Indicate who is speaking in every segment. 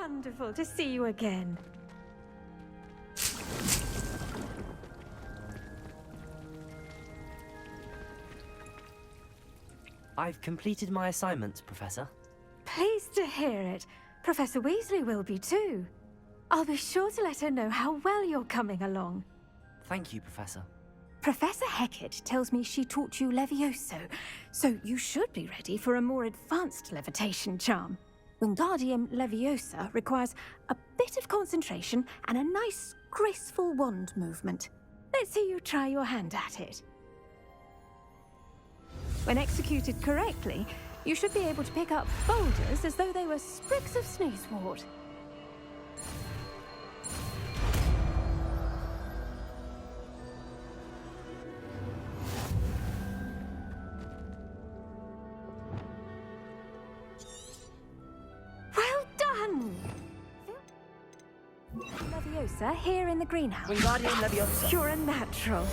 Speaker 1: wonderful to see you again.
Speaker 2: I've completed my assignments, Professor.
Speaker 1: Pleased to hear it. Professor Weasley will be too. I'll be sure to let her know how well you're coming along.
Speaker 2: Thank you, Professor.
Speaker 1: Professor Hecat tells me she taught you Levioso, so you should be ready for a more advanced levitation charm. Wingardium Leviosa requires a bit of concentration and a nice, graceful wand movement. Let's see you try your hand at it. When executed correctly, you should be able to pick up boulders as though they were sprigs of sneezewort. Well done! Leviosa here in the greenhouse.
Speaker 2: Wingardium Leviosa.
Speaker 1: You're a natural.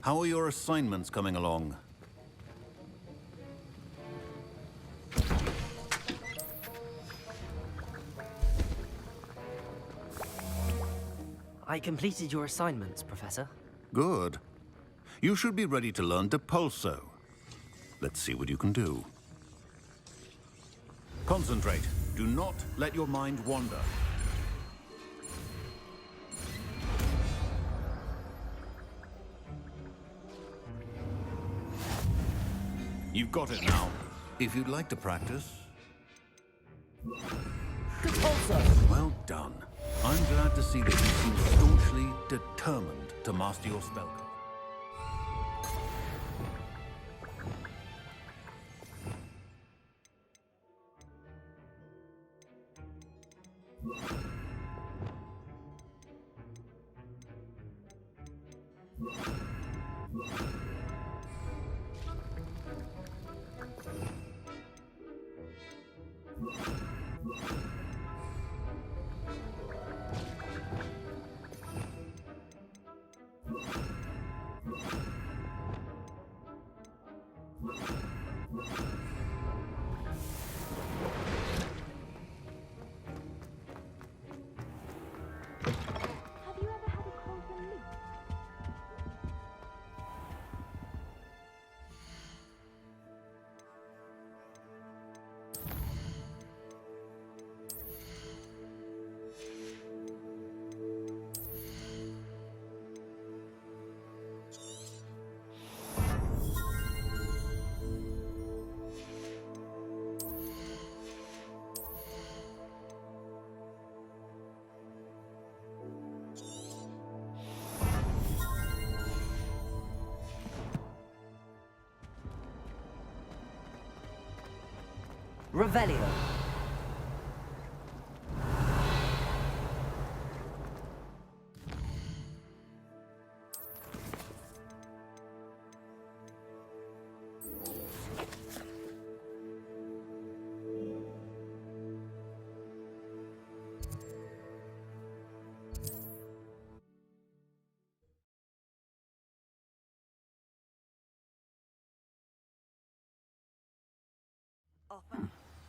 Speaker 3: How are your assignments coming along?
Speaker 2: I completed your assignments, Professor.
Speaker 3: Good. You should be ready to learn Depulso. Let's see what you can do. Concentrate. Do not let your mind wander. You've got it now. If you'd like to practice.
Speaker 2: Depulso!
Speaker 3: Well done. I'm glad to see that you seem staunchly determined to master your spell.
Speaker 2: Revelio.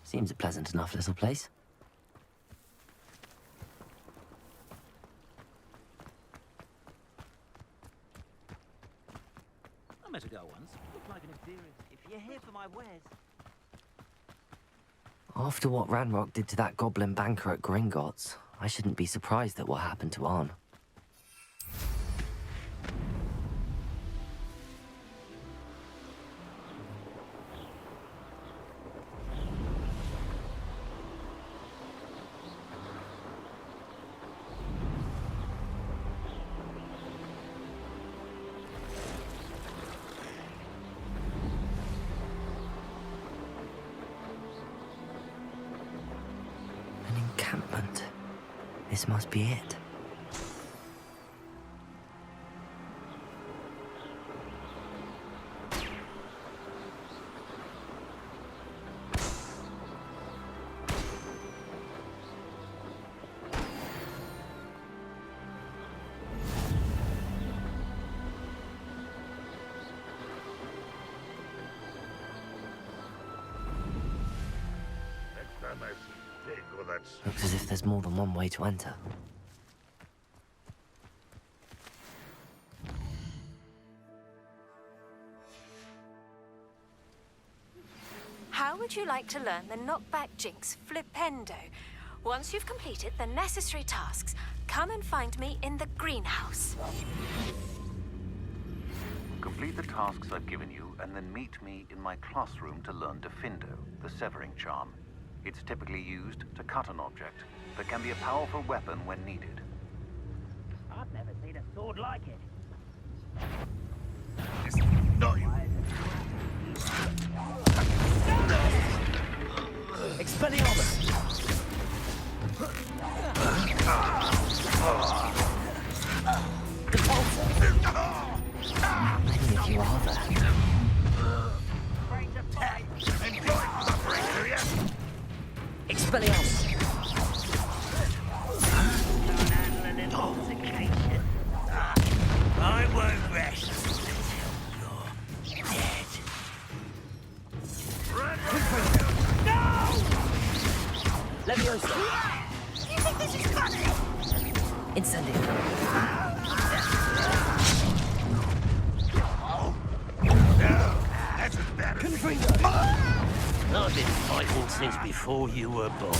Speaker 2: Seems a pleasant enough little place.
Speaker 4: I met a girl once. Looked like an inferior.
Speaker 5: If you're here for my wares.
Speaker 2: After what Ranrock did to that goblin banker at Gringotts, I shouldn't be surprised at what happened to Arn. An encampment. This must be it.
Speaker 6: Next time I see pig or that
Speaker 2: Looks as if there's more than one way to enter.
Speaker 1: How would you like to learn the knockback jinx Flipendo? Once you've completed the necessary tasks, come and find me in the greenhouse.
Speaker 3: Complete the tasks I've given you, and then meet me in my classroom to learn Defindo, the severing charm. It's typically used to cut an object, but can be a powerful weapon when needed.
Speaker 5: I've never seen a sword like it.
Speaker 6: No, you.
Speaker 2: Expelliarmus! How many of you are there?
Speaker 5: Afraid to fight.
Speaker 6: Enjoy suffering, do ya?
Speaker 2: Expelliarmus!
Speaker 5: Can't handle an intoxication. I won't rest until you're dead.
Speaker 2: Leviosa!
Speaker 5: You think this is funny?
Speaker 2: Incendio!
Speaker 6: That's better.
Speaker 4: I've been fighting since before you were born.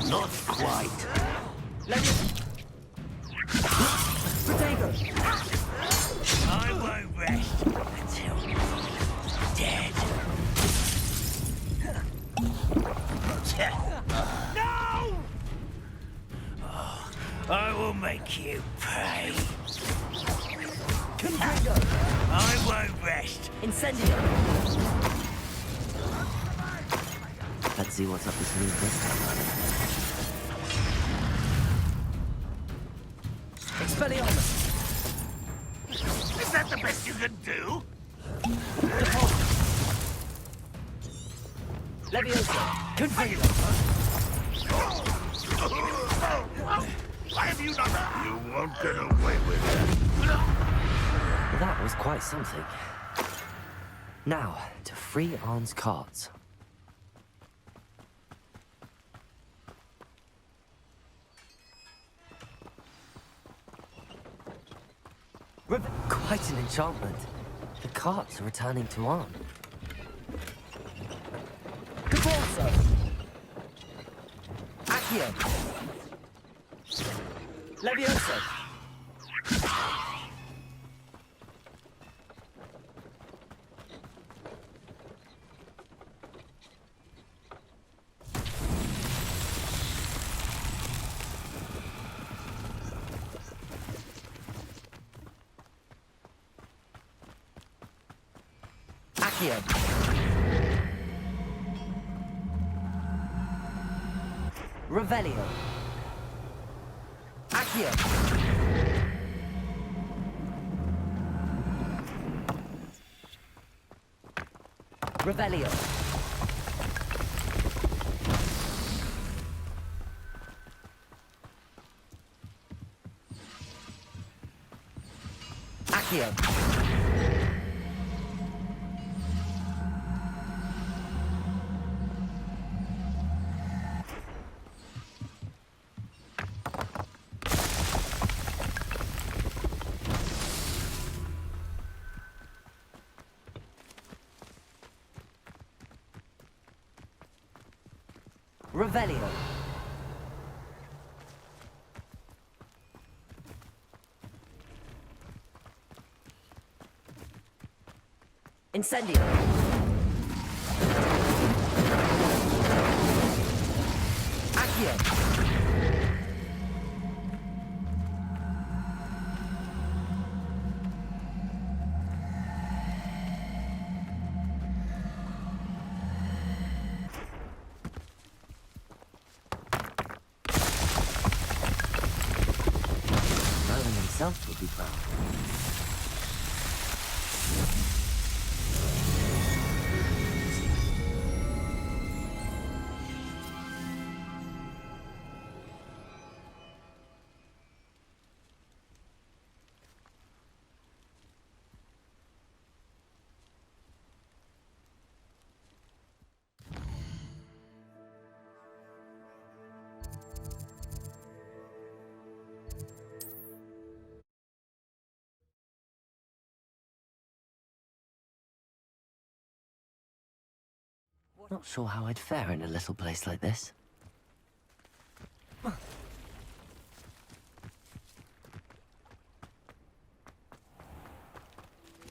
Speaker 4: Not quite.
Speaker 2: Protego!
Speaker 5: I won't rest until you're dead. No! Oh, I will make you pay.
Speaker 2: Confringo!
Speaker 5: I won't rest.
Speaker 2: Incendio! Let's see what's up the sleeve this time. Expelliarmus!
Speaker 6: Is that the best you can do?
Speaker 2: Leviosa! Confringo!
Speaker 6: Why have you not? You won't get away with it.
Speaker 2: That was quite something. Now, to free Arn's cards. Quite an enchantment. The carts are returning to Arn. Caporso! Accio! Leviosa! Accio. Revelio. Accio. Revelio. Accio. Revelio. Incendio. Accio. Merlin himself would be proud. Not sure how I'd fare in a little place like this.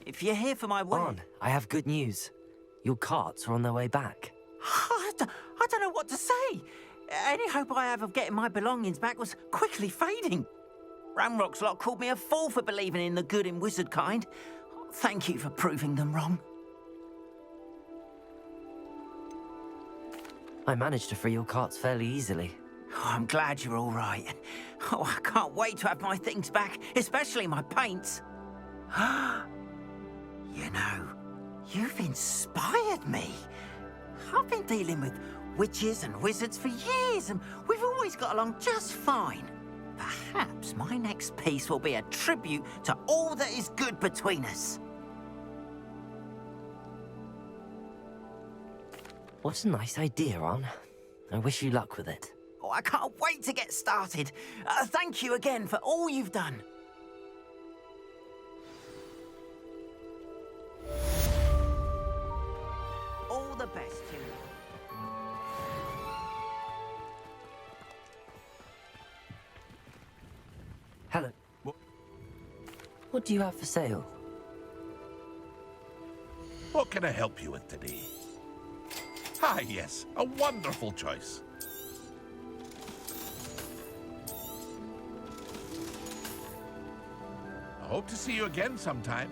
Speaker 7: If you're here for my
Speaker 2: On, I have good news. Your carts are on their way back.
Speaker 7: I don't know what to say. Any hope I have of getting my belongings back was quickly fading. Ramrock's lot called me a fool for believing in the good in wizard kind. Thank you for proving them wrong.
Speaker 2: I managed to free your carts fairly easily.
Speaker 7: Oh, I'm glad you're all right. Oh, I can't wait to have my things back, especially my paints. You know, you've inspired me. I've been dealing with witches and wizards for years, and we've always got along just fine. Perhaps my next piece will be a tribute to all that is good between us.
Speaker 2: What a nice idea, On. I wish you luck with it.
Speaker 7: Oh, I can't wait to get started. Thank you again for all you've done. All the best to you.
Speaker 2: Hello. What do you have for sale?
Speaker 6: What can I help you with today? Ah, yes, a wonderful choice. I hope to see you again sometime.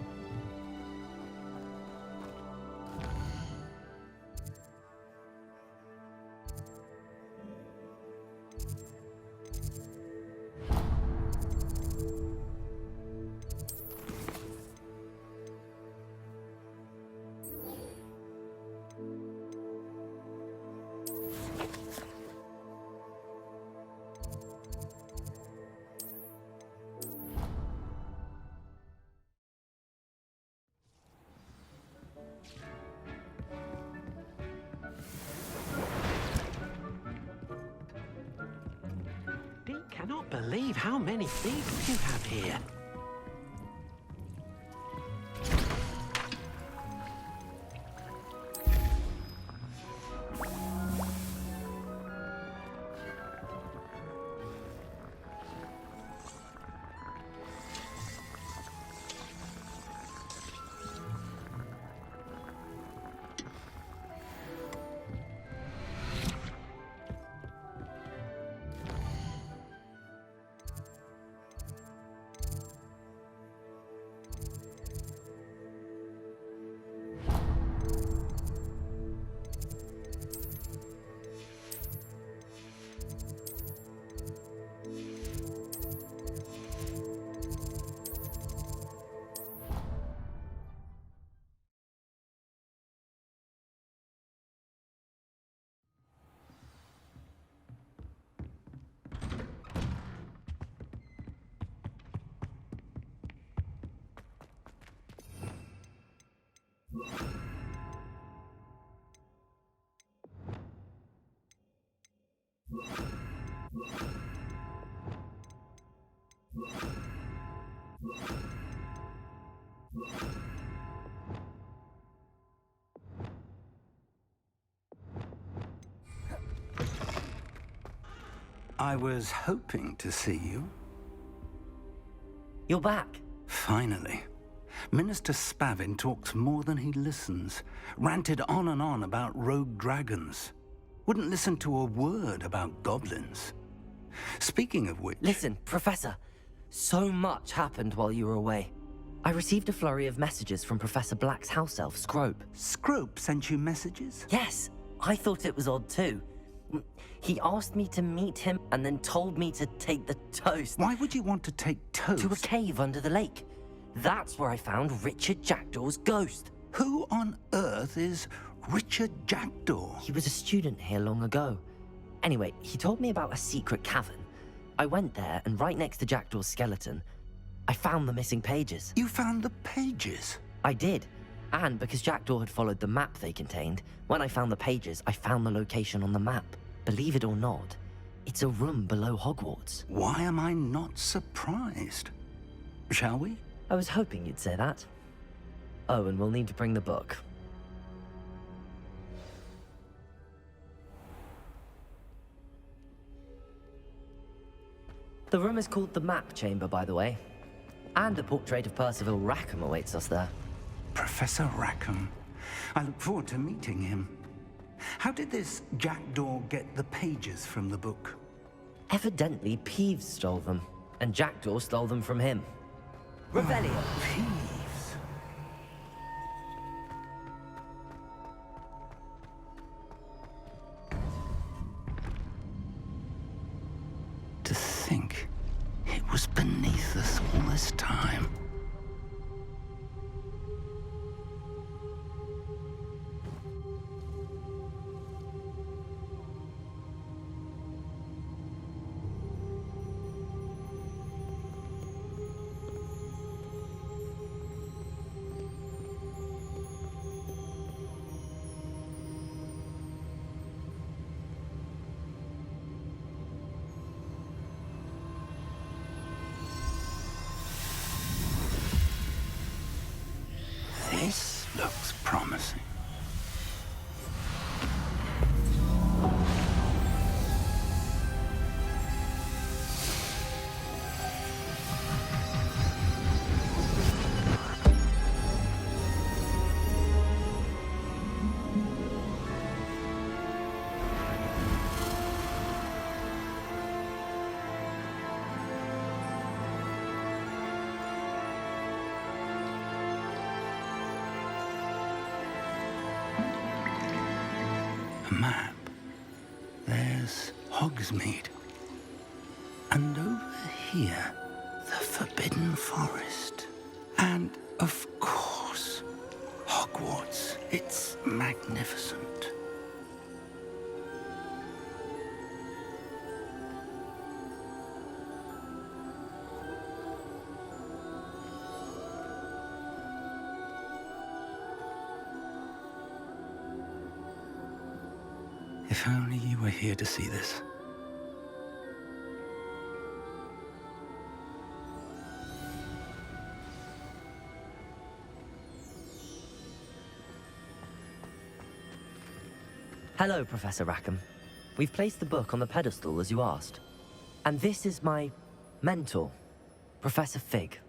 Speaker 4: Cannot believe how many thieves you have here.
Speaker 8: I was hoping to see you.
Speaker 2: You're back.
Speaker 8: Finally. Minister Spavin talks more than he listens. Ranted on and on about rogue dragons. Wouldn't listen to a word about goblins. Speaking of which...
Speaker 2: Listen, Professor. So much happened while you were away. I received a flurry of messages from Professor Black's house elf, Scrope.
Speaker 8: Scrope sent you messages?
Speaker 2: Yes, I thought it was odd too. He asked me to meet him and then told me to take the toast.
Speaker 8: Why would you want to take toast?
Speaker 2: To a cave under the lake. That's where I found Richard Jackdaw's ghost.
Speaker 8: Who on earth is Richard Jackdaw?
Speaker 2: He was a student here long ago. Anyway, he told me about a secret cavern. I went there, and right next to Jackdaw's skeleton, I found the missing pages.
Speaker 8: You found the pages?
Speaker 2: I did. And because Jackdaw had followed the map they contained, when I found the pages, I found the location on the map. Believe it or not, it's a room below Hogwarts.
Speaker 8: Why am I not surprised? Shall we?
Speaker 2: I was hoping you'd say that. Oh, and we'll need to bring the book. The room is called the Map Chamber, by the way. And a portrait of Percival Rackham awaits us there.
Speaker 8: Professor Rackham. I look forward to meeting him. How did this Jackdaw get the pages from the book?
Speaker 2: Evidently, Peeves stole them, and Jackdaw stole them from him. Revelio!
Speaker 8: Peeves. To think it was beneath us all this time. This looks promising. Map. There's Hogsmeade. And over here, the Forbidden Forest. And, of course, Hogwarts. It's magnificent. If only you were here to see this.
Speaker 2: Hello, Professor Rackham. We've placed the book on the pedestal as you asked. And this is my mentor, Professor Fig.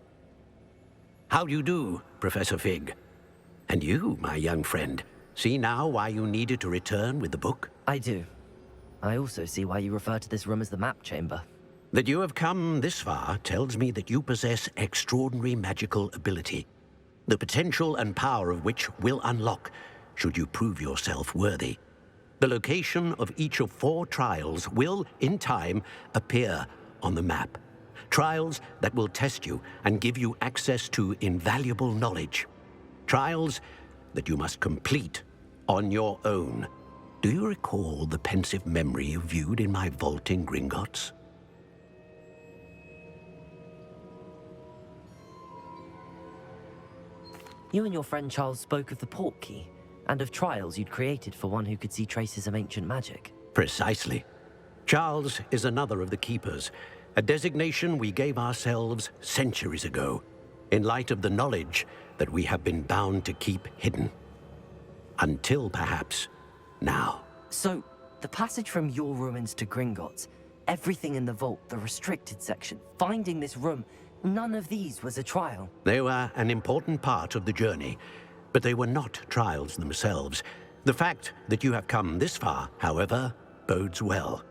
Speaker 4: How do you do, Professor Fig? And you, my young friend, see now why you needed to return with the book?
Speaker 2: I do. I also see why you refer to this room as the Map Chamber.
Speaker 4: That you have come this far tells me that you possess extraordinary magical ability, the potential and power of which will unlock should you prove yourself worthy. The location of each of 4 trials will, in time, appear on the map. Trials that will test you and give you access to invaluable knowledge. Trials that you must complete on your own. Do you recall the pensive memory you viewed in my vault in Gringotts?
Speaker 2: You and your friend Charles spoke of the port key, and of trials you'd created for one who could see traces of ancient magic.
Speaker 4: Precisely. Charles is another of the Keepers, a designation we gave ourselves centuries ago, in light of the knowledge that we have been bound to keep hidden. Until, perhaps, now.
Speaker 2: So, the passage from your ruins to Gringotts, Everything in the vault, the restricted section, finding this room, none of these was a trial.
Speaker 4: They were an important part of the journey, but they were not trials themselves. The fact that you have come this far, however, bodes well.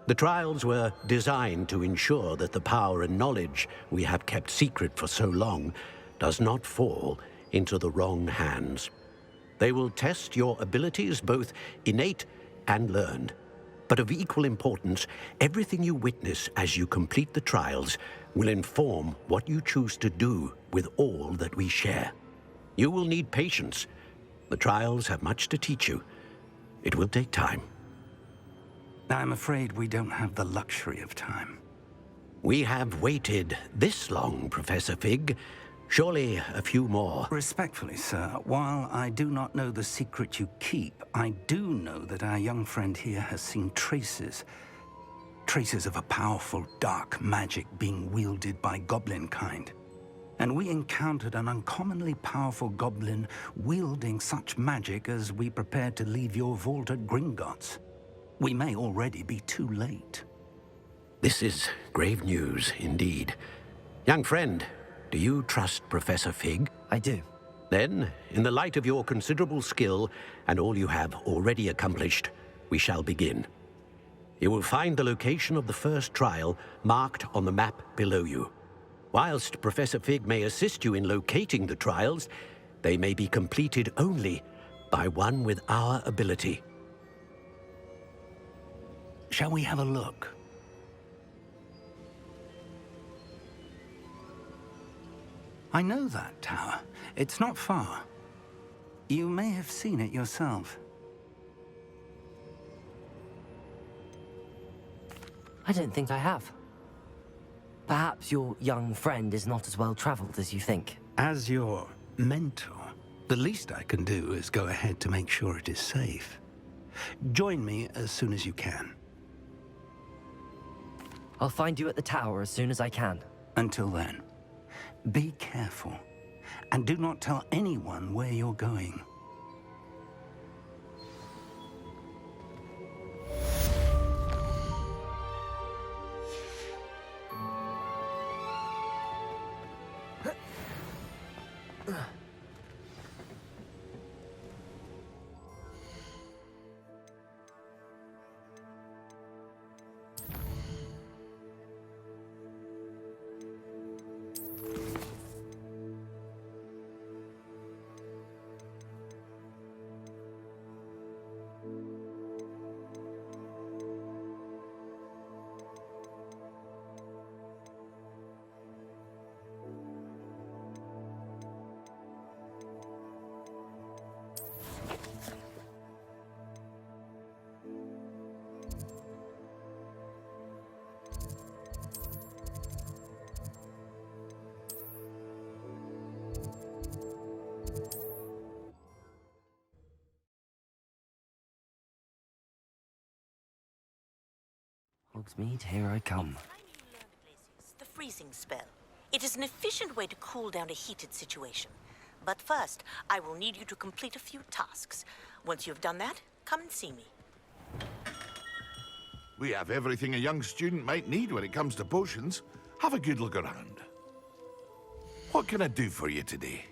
Speaker 4: The trials were designed to ensure that the power and knowledge we have kept secret for so long does not fall into the wrong hands. They will test your abilities, both innate and learned. But of equal importance, everything you witness as you complete the trials will inform what you choose to do with all that we share. You will need patience. The trials have much to teach you. It will take time.
Speaker 8: I'm afraid we don't have the luxury of time.
Speaker 4: We have waited this long, Professor Fig. Surely a few more.
Speaker 8: Respectfully, sir, while I do not know the secret you keep, I do know that our young friend here has seen traces of a powerful dark magic being wielded by goblin kind. And we encountered an uncommonly powerful goblin wielding such magic as we prepared to leave your vault at Gringotts. We may already be too late.
Speaker 4: This is grave news indeed. Young friend, do you trust Professor Fig?
Speaker 2: I do.
Speaker 4: Then, in the light of your considerable skill and all you have already accomplished, we shall begin. You will find the location of the first trial marked on the map below you. Whilst Professor Fig may assist you in locating the trials, they may be completed only by one with our ability.
Speaker 8: Shall we have a look? I know that tower. It's not far. You may have seen it yourself.
Speaker 2: I don't think I have. Perhaps your young friend is not as well traveled as you think.
Speaker 8: As your mentor, the least I can do is go ahead to make sure it is safe. Join me as soon as you can.
Speaker 2: I'll find you at the tower as soon as I can.
Speaker 8: Until then, be careful, and do not tell anyone where you're going.
Speaker 2: Hogsmeade, here I come.
Speaker 9: The freezing spell. It is an efficient way to cool down a heated situation. But first, I will need you to complete a few tasks. Once you've done that, come and see me.
Speaker 6: We have everything a young student might need when it comes to potions. Have a good look around. What can I do for you today?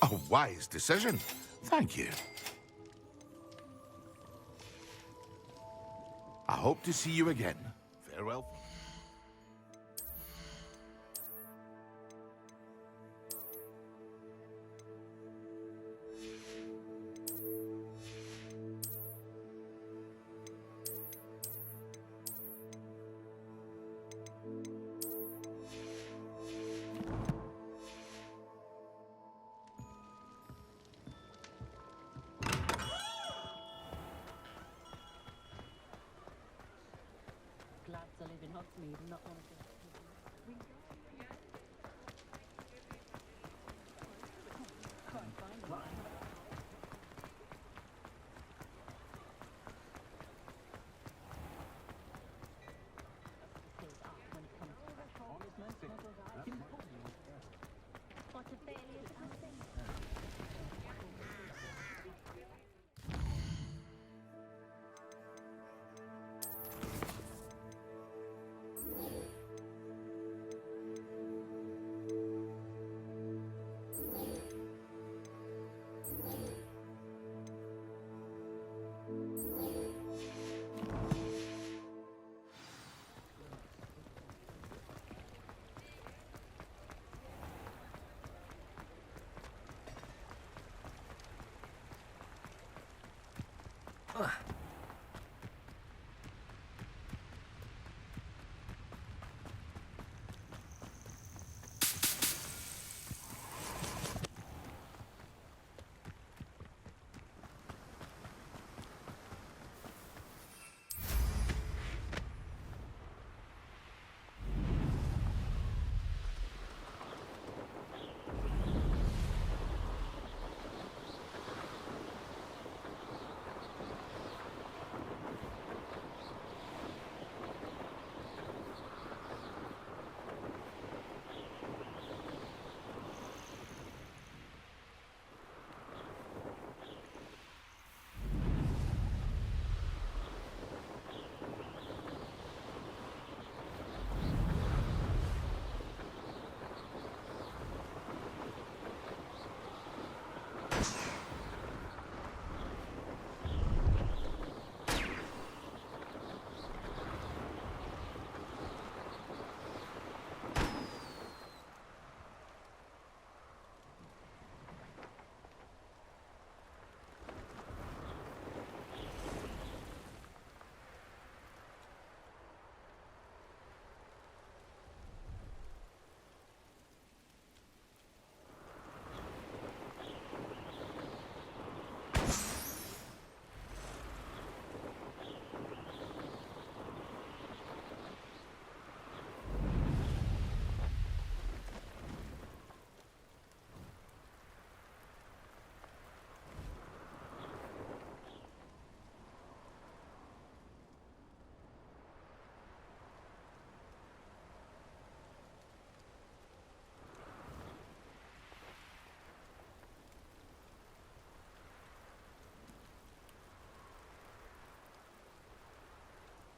Speaker 6: A wise decision. Thank you. I hope to see you again. Farewell.
Speaker 10: Glad to live in Hogsmeade and not one of the...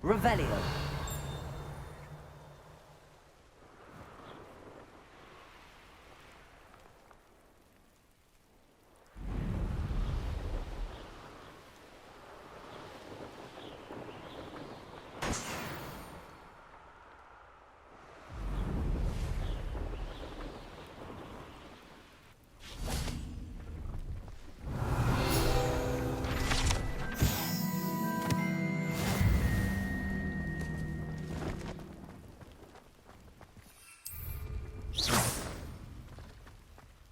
Speaker 2: Revelio.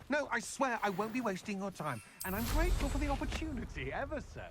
Speaker 11: No, I swear I won't be wasting your time, and I'm grateful for the opportunity, ever so.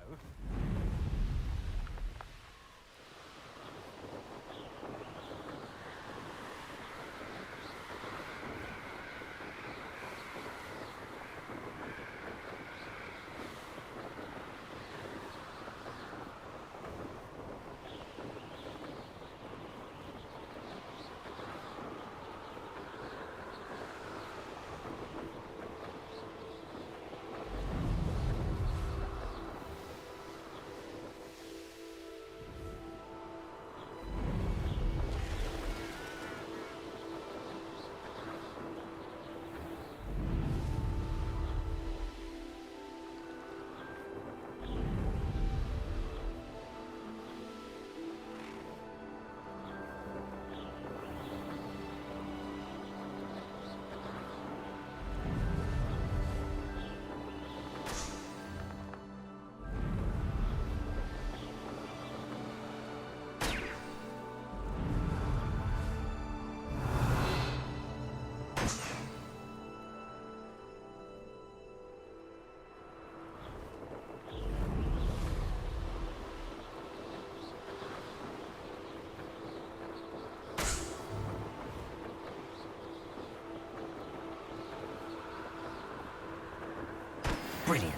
Speaker 2: Brilliant.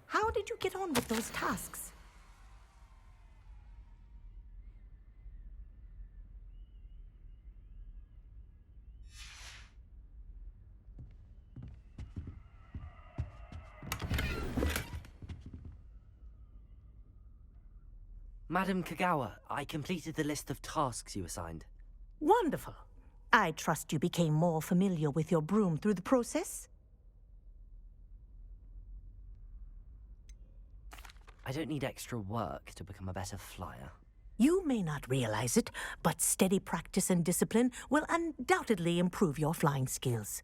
Speaker 9: How did you get on with those tasks?
Speaker 2: Madam Kagawa, I completed the list of tasks you assigned.
Speaker 9: Wonderful. I trust you became more familiar with your broom through the process?
Speaker 2: I don't need extra work to become a better flyer.
Speaker 9: You may not realize it, but steady practice and discipline will undoubtedly improve your flying skills.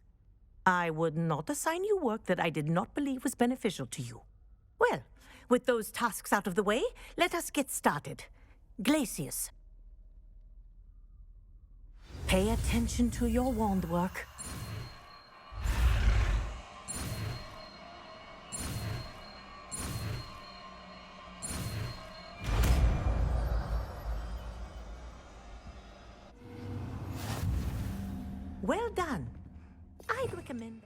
Speaker 9: I would not assign you work that I did not believe was beneficial to you. Well, with those tasks out of the way, let us get started. Glacius. Pay attention to your wand work. Well done. I'd recommend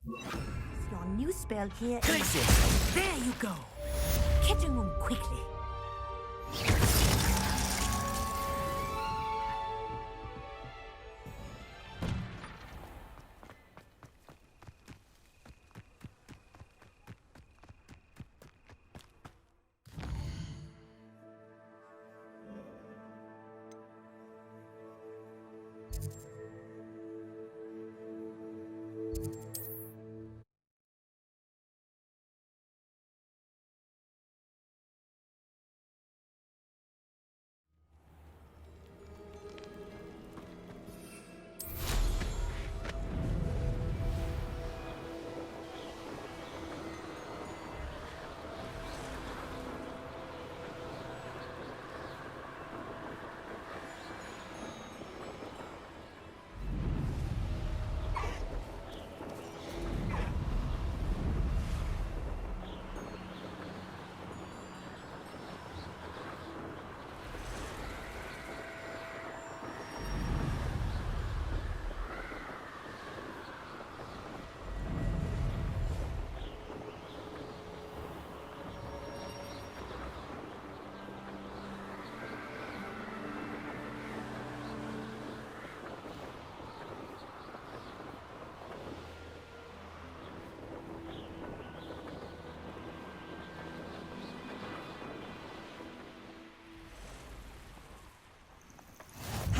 Speaker 9: your new spell here.
Speaker 2: Glacius!
Speaker 9: There you go. Catching them quickly.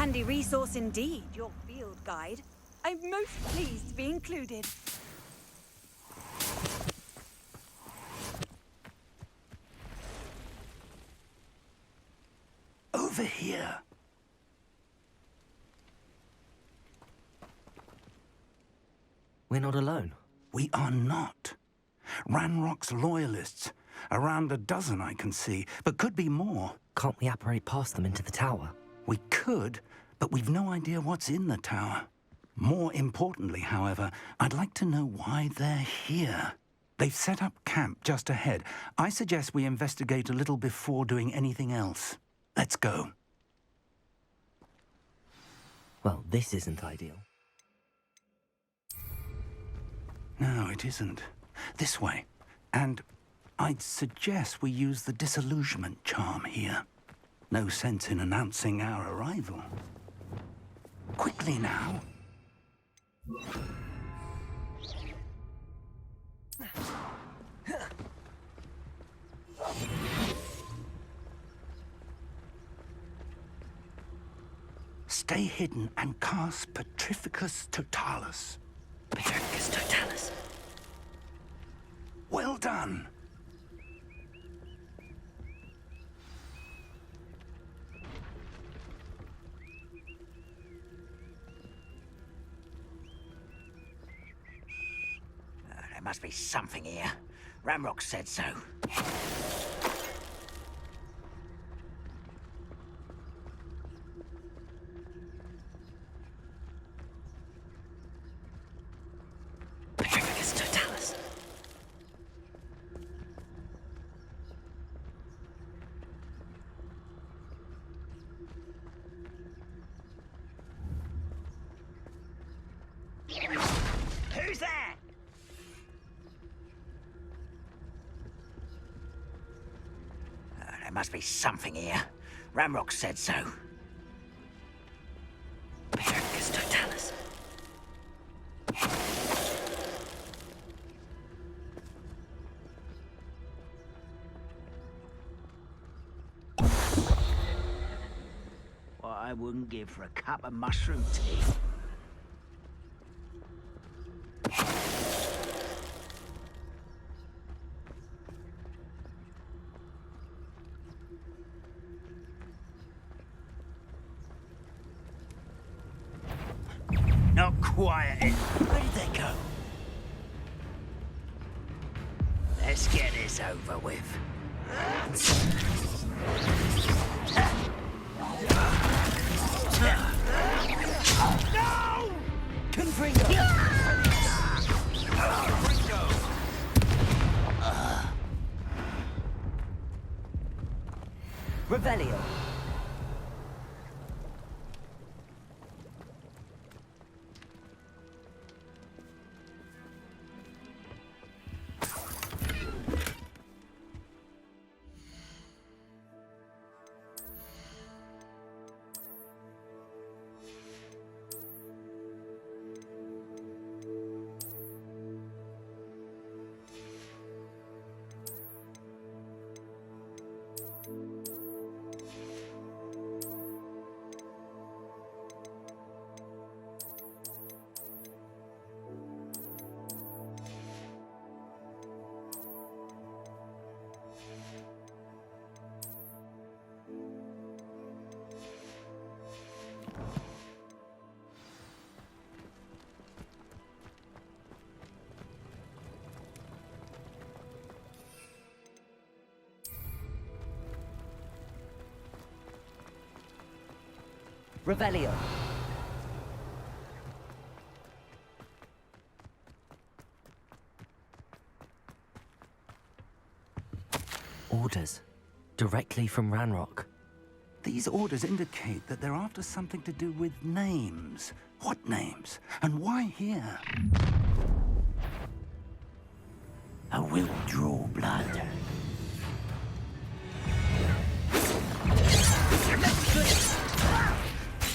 Speaker 12: handy resource indeed, your field guide. I'm most pleased to be included.
Speaker 8: Over here.
Speaker 2: We're not alone.
Speaker 8: We are not. Ranrock's loyalists. Around a dozen I can see, but could be more.
Speaker 2: Can't we apparate past them into the tower?
Speaker 8: We could, but we've no idea what's in the tower. More importantly, however, I'd like to know why they're here. They've set up camp just ahead. I suggest we investigate a little before doing anything else. Let's go.
Speaker 2: Well, this isn't ideal.
Speaker 8: No, it isn't. This way. And I'd suggest we use the disillusionment charm here. No sense in announcing our arrival. Quickly now. Stay hidden and cast Petrificus Totalis.
Speaker 2: Petrificus Totalis.
Speaker 8: Well done.
Speaker 7: There must be something here. Ramrock said so.
Speaker 2: Petrificus Totalis.
Speaker 7: Who's there? There must be something here. Ramrock said so.
Speaker 2: Petrificus Totalis.
Speaker 7: What I wouldn't give for a cup of mushroom tea. Not quiet. Where did they go? Let's get this over with. No! Confringo!
Speaker 2: Revelio. Revelio. Orders. Directly from Ranrock.
Speaker 8: These orders indicate that they're after something to do with names. What names? And why here?
Speaker 7: I will draw blood.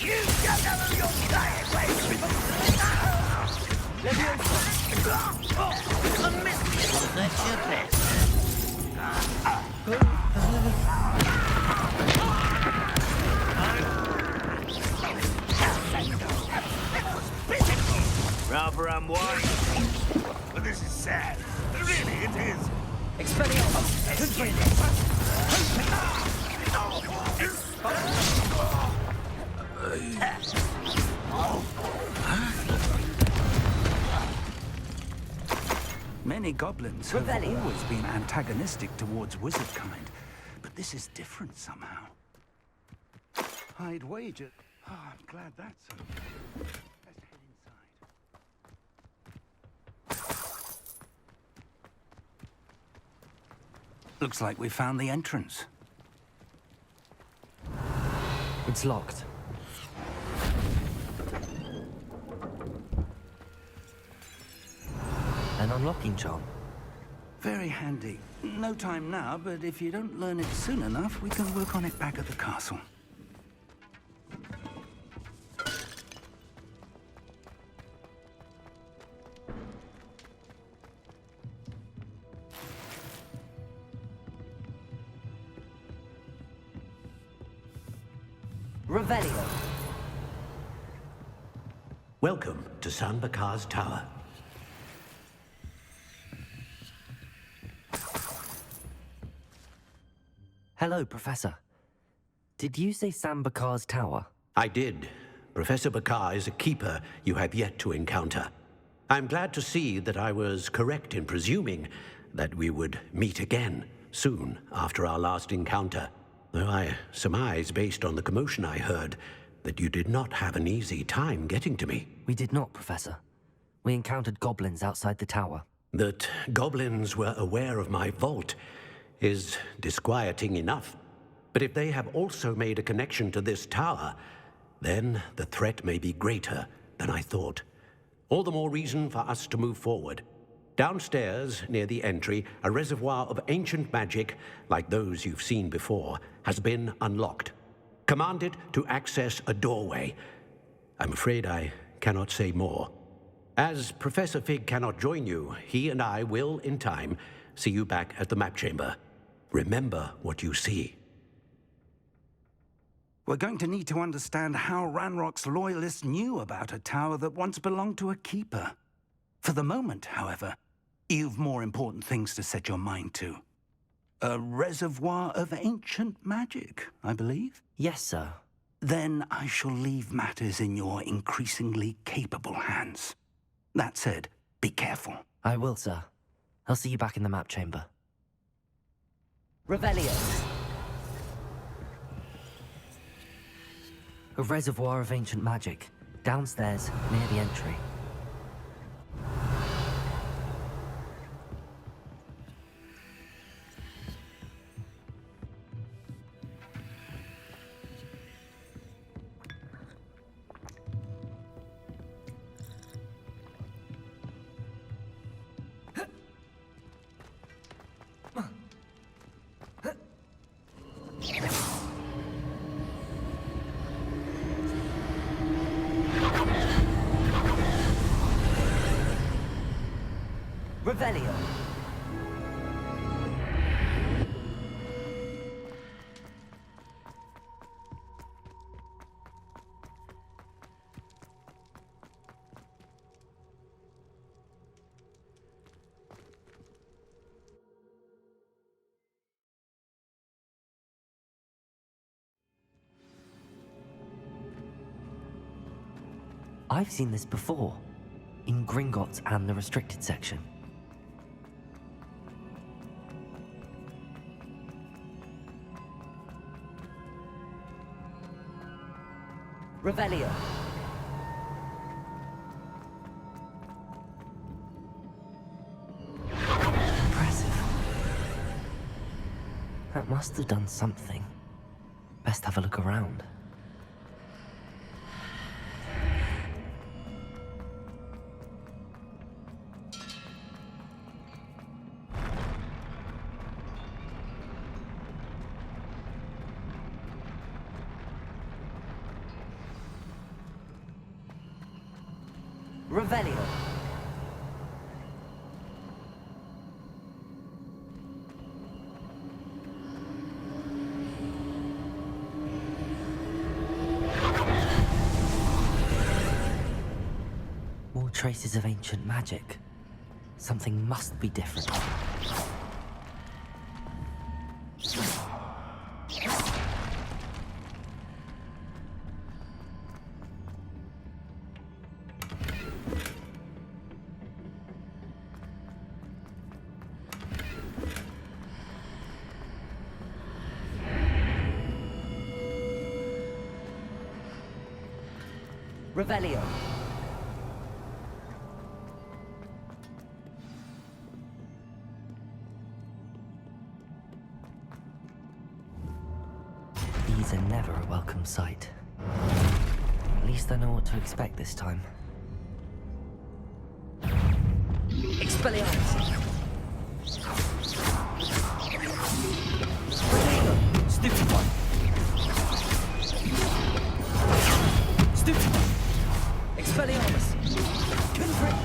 Speaker 7: You don't know who you're playing with! A mystery, that's your best.
Speaker 8: Many goblins have always been antagonistic towards wizard kind, but this is different somehow. I'd wager... Oh, I'm glad that's over. Let's head inside. Looks like we found the entrance.
Speaker 2: It's locked. An unlocking charm.
Speaker 8: Very handy. No time now, but if you don't learn it soon enough, we can work on it back at the castle.
Speaker 2: Revelio.
Speaker 4: Welcome to San Bakar's Tower.
Speaker 2: Hello, Professor. Did you say Sam Bakar's tower?
Speaker 4: I did. Professor Bakar is a keeper you have yet to encounter. I'm glad to see that I was correct in presuming that we would meet again soon after our last encounter, though I surmise, based on the commotion I heard, that you did not have an easy time getting to me.
Speaker 2: We did not, Professor. We encountered goblins outside the tower.
Speaker 4: That goblins were aware of my vault is disquieting enough. But if they have also made a connection to this tower, then the threat may be greater than I thought. All the more reason for us to move forward. Downstairs, near the entry, a reservoir of ancient magic, like those you've seen before, has been unlocked. Command it to access a doorway. I'm afraid I cannot say more. As Professor Fig cannot join you, he and I will, in time, see you back at the map chamber. Remember what you see.
Speaker 8: We're going to need to understand how Ranrock's loyalists knew about a tower that once belonged to a keeper. For the moment, however, you've more important things to set your mind to. A reservoir of ancient magic, I believe?
Speaker 2: Yes, sir.
Speaker 8: Then I shall leave matters in your increasingly capable hands. That said, be careful.
Speaker 2: I will, sir. I'll see you back in the map chamber. Revelio. A reservoir of ancient magic, downstairs near the entry. Revelio. I've seen this before, in Gringotts and the restricted section. Revelio. Impressive. That must have done something. Best have a look around. Revelio. More traces of ancient magic. Something must be different. Revelio. These are never a welcome sight. At least I know what to expect this time. Expelliarmus! Stupid one! Stupid one! Expelliarmus! Confront!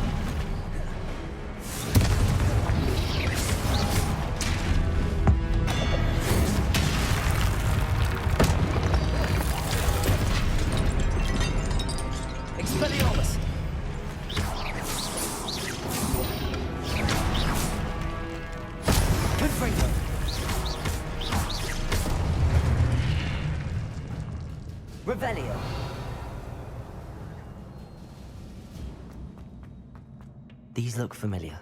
Speaker 2: Expelliarmus! Confringo! Revelio! These look familiar.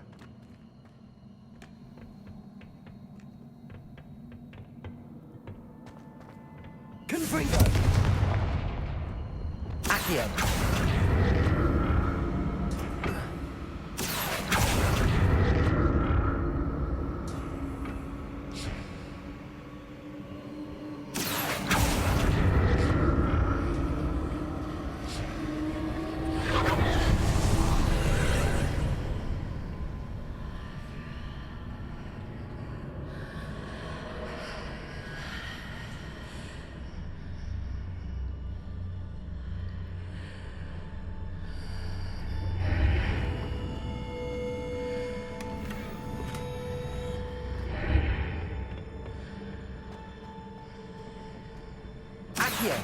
Speaker 2: Confringo! Accio! Accio!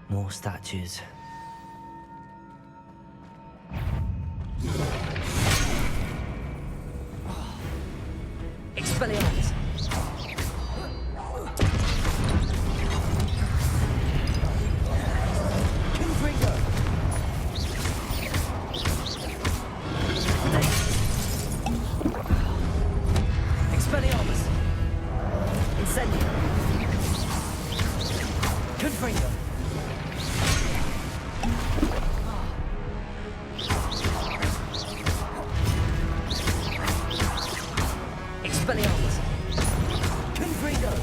Speaker 2: More statues. Expelliarmus! Confringo! Expelliarmus! Incendio! Confringo! Expelliarmus! Confringo!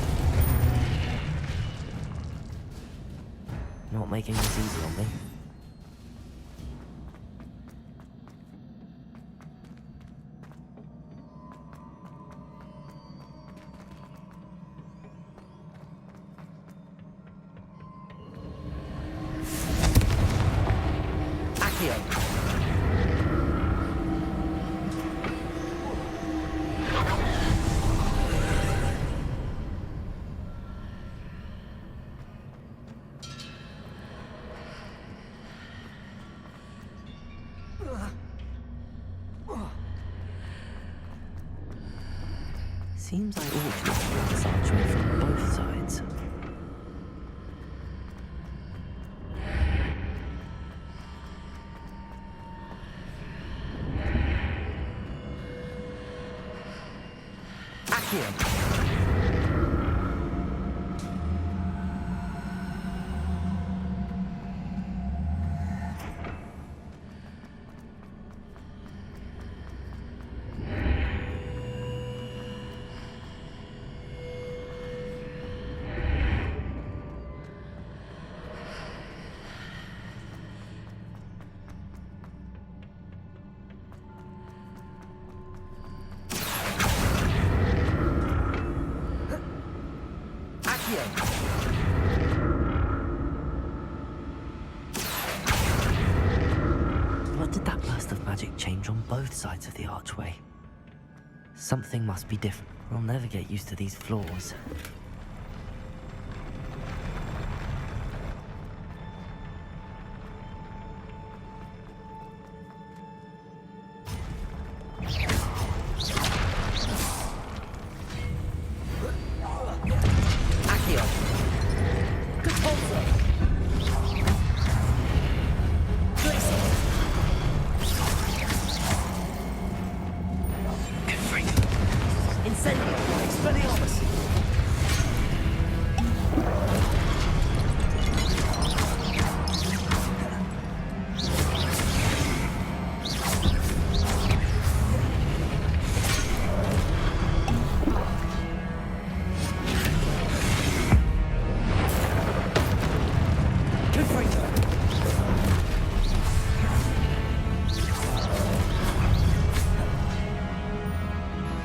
Speaker 2: Not making this easy on me. Accio! Seems I ought to explore this archway from both sides. Accio! What did that burst of magic change on both sides of the archway? Something must be different. I'll never get used to these floors. Incendio! Expelliarmus!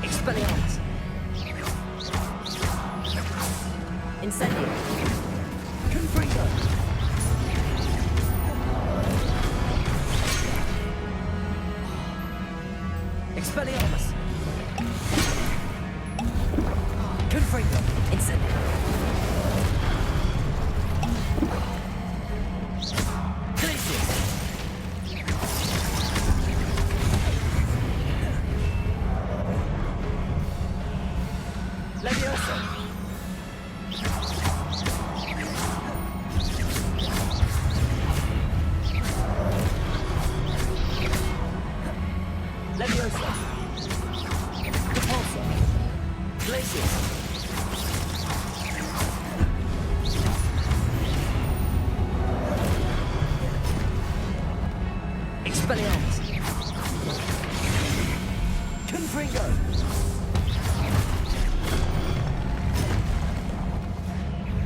Speaker 2: Expelliarmus! Incendio! Confringo! Expelliarmus! Confringo! Incendio! Glacius! Leviosa! Leviosa! Repulsor! Glacius! Expelliarmus! Confringo!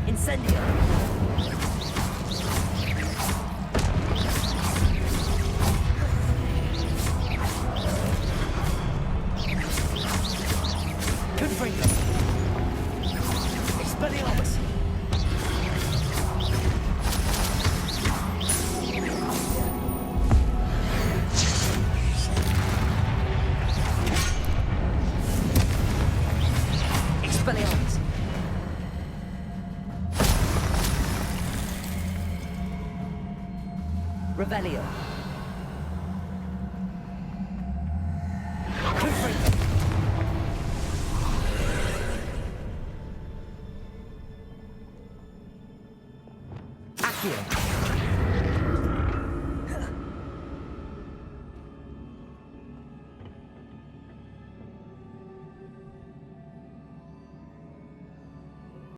Speaker 2: Incendio! Confringo! Expelliarmus! Expelliarmus! Revelio. Confringo. Accio.